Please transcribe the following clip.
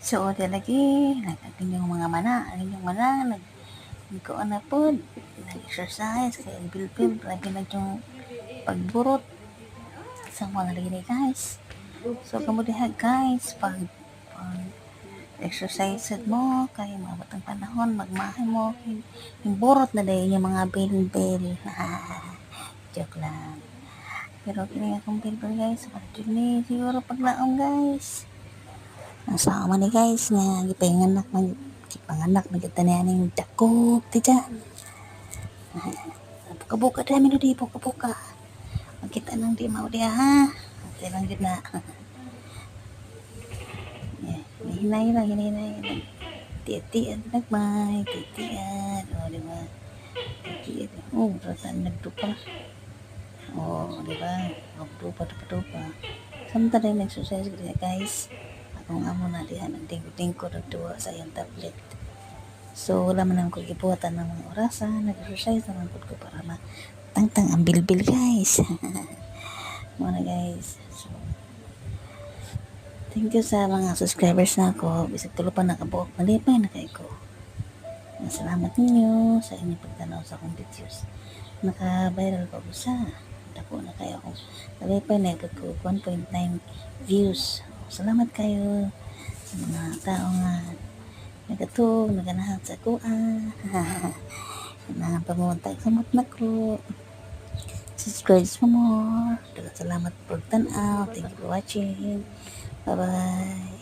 So, di lagi, nag-inyong mga mana, ang inyong mana, nagkuan na po, nag-exercise, kaya bilbil, lagi na yung pagburot, sa mga lagi guys. So, kamudihan guys, pag exercise mo, kaya maabot ang panahon, magmahay mo, himburot na dahil yung mga bilbil. Joke lang. Pero kini akong bilbil guys, pagdun ni siguro paglaom guys. Nasama ni guys nga gipanganak na kita niya ning dakop ti dyan. Buka-buka dami no di buka-buka. Magkita nang di mao dia ha. Ate lang gid na. Hinay lang. Titian nagmay, titian. O di ba? Titian. Oh, rasa nagdupa. Oh, di ba? Magdupa. Samtang rin exercise guys. Akong amo na diha nagtingko nagtuwa sa iyang tablet. So, wala man ako gibuhatan ng mga orasan, nag-exercise naman po ko para matangtang ang bilbil guys. Muna guys. So, thank you sa mga subscribers na ako. Bisag tulo pa nakabuok, malipay na kayo ko. Salamat ninyo sa inyong pagtanaw sa akong videos. Naka-viral pa ko sa dako na kayo akong malipay na ipag ko 1.9 views. Salamat kayo sa mga tao nga nagatog, naganahan sa kuan. Na pamuntag sa matna ko. Subscribe for more. Salamat po tanaw. Thank you for watching. Bye-bye.